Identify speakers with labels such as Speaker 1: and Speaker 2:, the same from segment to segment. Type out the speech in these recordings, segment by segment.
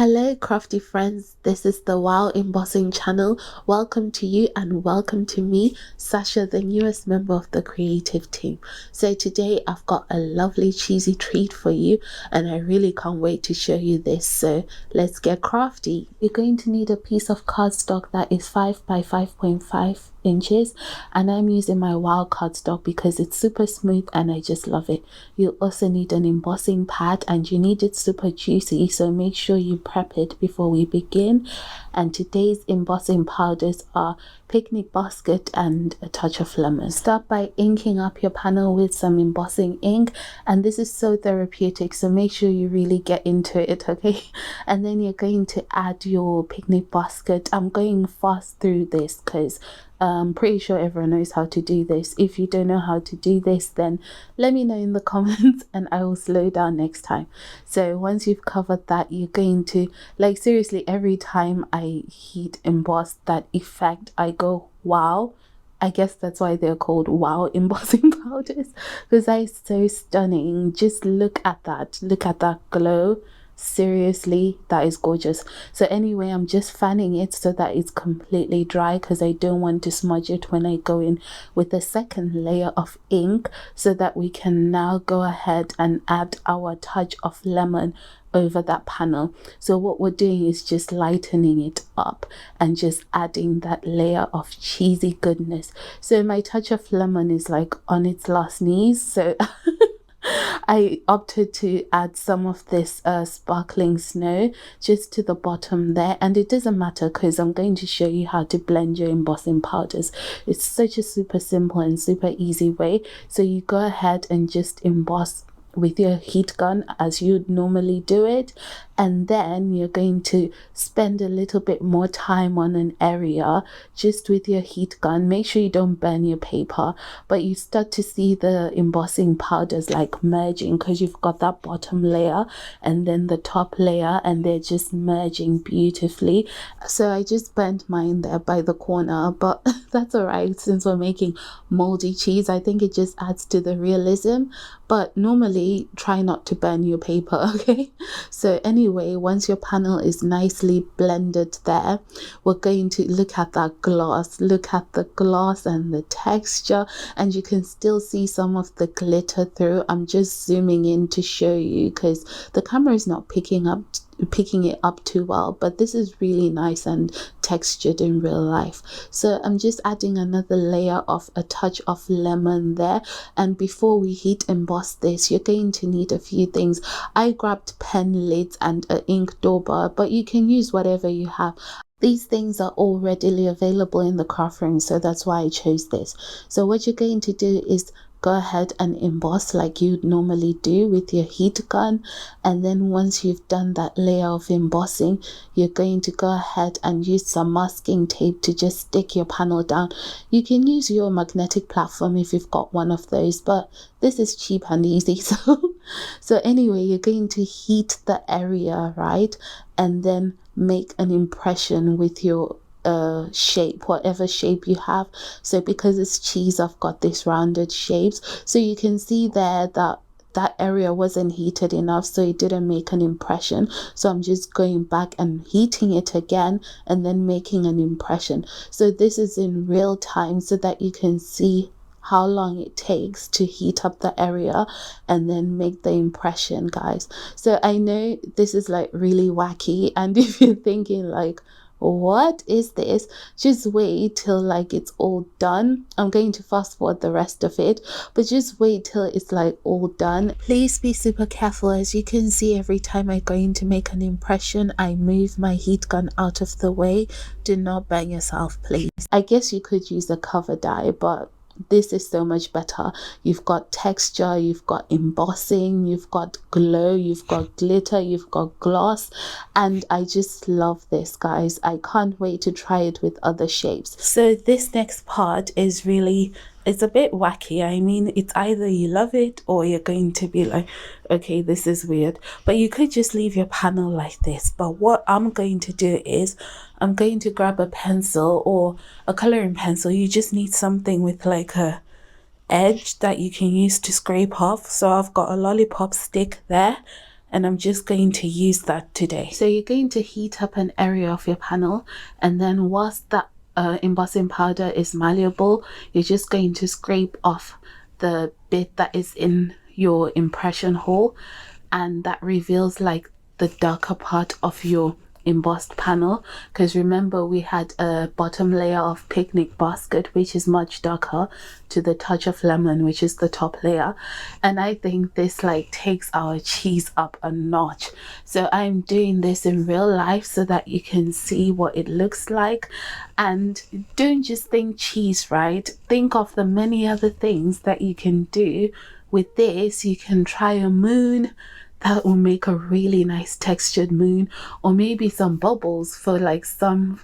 Speaker 1: Hello crafty friends, this is the Wow Embossing channel. Welcome to you and welcome to me, Sasha, the newest member of the creative team. So today I've got a lovely cheesy treat for you and I really can't wait to show you this. So let's get crafty. You're going to need a piece of cardstock that is 5 by 5.5 inches, and I'm using my Wow cardstock because it's super smooth and I just love it. You also need an embossing pad and you need it super juicy, so make sure you prep it before we begin. And today's embossing powders are picnic basket and a touch of lemon. Start by inking up your panel with some embossing ink, and this is so therapeutic, so make sure you really get into it, okay? And then you're going to add your picnic basket. I'm going fast through this because I'm pretty sure everyone knows how to do this. If you don't know how to do this, then let me know in the comments and I will slow down next time. So once you've covered that, you're going to, like, seriously, every time I heat emboss that effect, I go wow. I guess that's why they're called Wow embossing powders, because that is so stunning. Just look at that glow. Seriously, that is gorgeous. So anyway, I'm just fanning it so that it's completely dry because I don't want to smudge it when I go in with the second layer of ink, so that we can now go ahead and add our touch of lemon over that panel. So what we're doing is just lightening it up and just adding that layer of cheesy goodness. So my touch of lemon is like on its last knees, so I opted to add some of this sparkling snow just to the bottom there, and it doesn't matter because I'm going to show you how to blend your embossing powders. It's such a super simple and super easy way. So you go ahead and just emboss with your heat gun as you'd normally do it, and then you're going to spend a little bit more time on an area just with your heat gun. Make sure you don't burn your paper, but you start to see the embossing powders like merging because you've got that bottom layer and then the top layer, and they're just merging beautifully. So I just burnt mine there by the corner, but that's all right since we're making moldy cheese. I think it just adds to the realism, but normally try not to burn your paper, okay? So anyway, once your panel is nicely blended there, we're going to look at that gloss. Look at the gloss and the texture, and you can still see some of the glitter through. I'm just zooming in to show you because the camera is not picking it up too well, but this is really nice and textured in real life. So I'm just adding another layer of a touch of lemon there. And before we heat emboss this, you're going to need a few things. I grabbed pen lids and an ink dauber, but you can use whatever you have. These things are all readily available in the craft room, so that's why I chose this. So what you're going to do is go ahead and emboss like you'd normally do with your heat gun, and then once you've done that layer of embossing, you're going to go ahead and use some masking tape to just stick your panel down. You can use your magnetic platform if you've got one of those, but this is cheap and easy. So anyway, you're going to heat the area, right, and then make an impression with your shape, whatever shape you have. So because it's cheese, I've got this rounded shapes, so you can see there that that area wasn't heated enough, so it didn't make an impression. So I'm just going back and heating it again and then making an impression. So this is in real time so that you can see how long it takes to heat up the area and then make the impression, guys. So I know this is like really wacky, and if you're thinking like, what is this, just wait till like it's all done. I'm going to fast forward the rest of it, but just wait till it's like all done. Please be super careful. As you can see, every time I'm going to make an impression, I move my heat gun out of the way. Do not burn yourself, please. I guess you could use a cover die, but this is so much better. You've got texture, you've got embossing, you've got glow, you've got glitter, you've got gloss, and I just love this, guys. I can't wait to try it with other shapes. So this next part is really, it's a bit wacky. I mean, it's either you love it or you're going to be like, okay, this is weird. But you could just leave your panel like this. But what I'm going to do is I'm going to grab a pencil or a coloring pencil. You just need something with like a edge that you can use to scrape off. So I've got a lollipop stick there, and I'm just going to use that today. So you're going to heat up an area of your panel, and then whilst that embossing powder is malleable, you're just going to scrape off the bit that is in your impression hole, and that reveals like the darker part of your embossed panel, because remember we had a bottom layer of picnic basket which is much darker, to the touch of lemon which is the top layer, and I think this like takes our cheese up a notch. So I'm doing this in real life so that you can see what it looks like. And don't just think cheese, right? Think of the many other things that you can do with this. You can try a moon. That will make a really nice textured moon, or maybe some bubbles for like some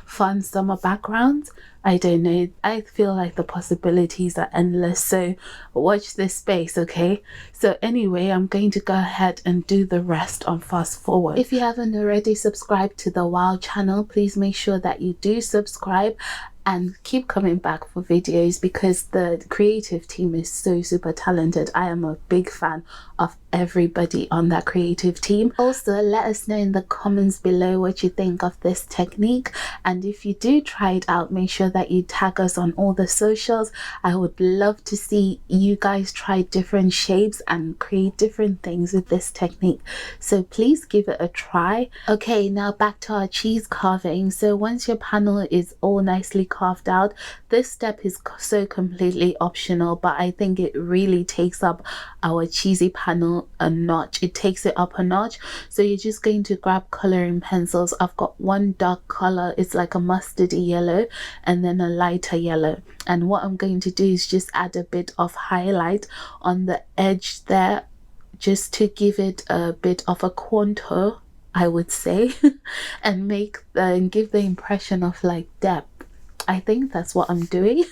Speaker 1: fun summer backgrounds. I don't know. I feel like the possibilities are endless, so watch this space, okay? So anyway, I'm going to go ahead and do the rest on fast forward. If you haven't already subscribed to the WOW channel, please make sure that you do subscribe and keep coming back for videos, because the creative team is so super talented. I am a big fan of everybody on that creative team. Also, let us know in the comments below what you think of this technique, and if you do try it out, make sure that you tag us on all the socials. I would love to see you guys try different shapes and create different things with this technique, so please give it a try. Okay, now back to our cheese carving. So once your panel is all nicely carved out, this step is so completely optional, but I think it really takes up our cheesy panel a notch. It takes it up a notch. So you're just going to grab coloring pencils. I've got one dark color, it's like a mustardy yellow, and then a lighter yellow, and what I'm going to do is just add a bit of highlight on the edge there, just to give it a bit of a contour, I would say, and give the impression of like depth. I think that's what I'm doing.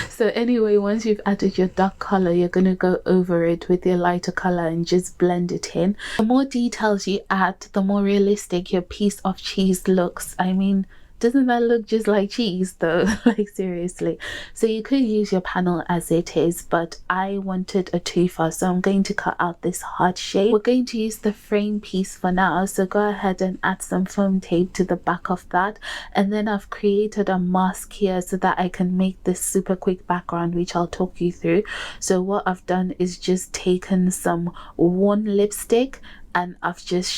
Speaker 1: So anyway, once you've added your dark color, you're going to go over it with your lighter color and just blend it in. The more details you add, the more realistic your piece of cheese looks. I mean, doesn't that look just like cheese though? Like seriously. So you could use your panel as it is, but I wanted a twofer, so I'm going to cut out this heart shape. We're going to use the frame piece for now, so go ahead and add some foam tape to the back of that, and then I've created a mask here so that I can make this super quick background, which I'll talk you through. So what I've done is just taken some worn lipstick and I've just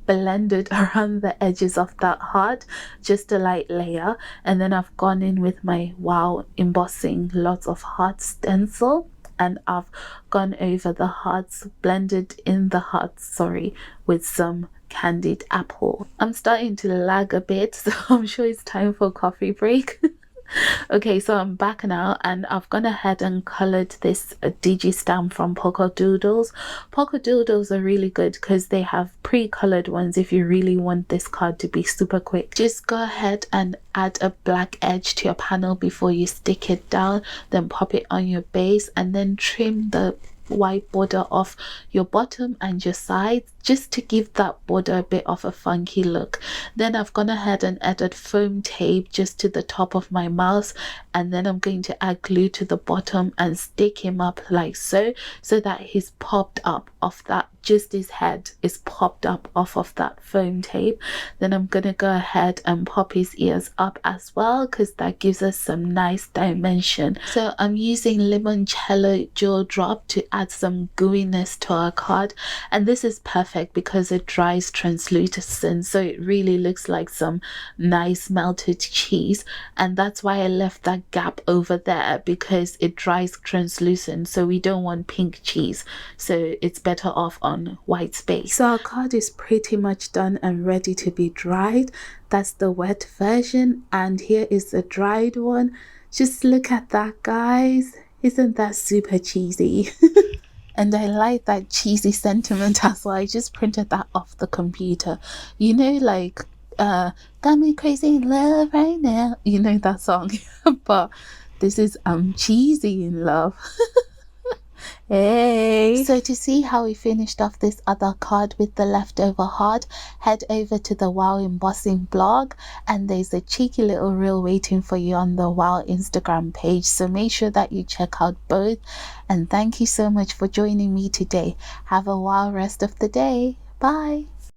Speaker 1: blended around the edges of that heart, just a light layer, and then I've gone in with my WOW Embossing Lots of Hearts stencil, and I've gone over the hearts, blended in the hearts, with some candied apple. I'm starting to lag a bit, so I'm sure it's time for a coffee break. Okay, so I'm back now, and I've gone ahead and colored this digi stamp from Polka Doodles. Polka Doodles are really good because they have pre-colored ones if you really want this card to be super quick. Just go ahead and add a black edge to your panel before you stick it down, then pop it on your base, and then trim the white border off your bottom and your sides, just to give that border a bit of a funky look. Then I've gone ahead and added foam tape just to the top of my mouse, and then I'm going to add glue to the bottom and stick him up like so that he's popped up off that, just his head is popped up off of that foam tape. Then I'm gonna go ahead and pop his ears up as well, because that gives us some nice dimension. So I'm using limoncello jewel drop to add some gooiness to our card, and this is perfect because it dries translucent, so it really looks like some nice melted cheese. And that's why I left that gap over there, because it dries translucent, so we don't want pink cheese, so it's better off on white space. So our card is pretty much done and ready to be dried. That's the wet version, and here is the dried one. Just look at that, guys. Isn't that super cheesy? And I like that cheesy sentiment as well. I just printed that off the computer. You know, like got me crazy in love right now, you know that song. But this is cheesy in love.
Speaker 2: Hey!
Speaker 1: So to see how we finished off this other card with the leftover heart, head over to the Wow Embossing blog, and there's a cheeky little reel waiting for you on the Wow Instagram page. So make sure that you check out both. And thank you so much for joining me today. Have a wow rest of the day. Bye.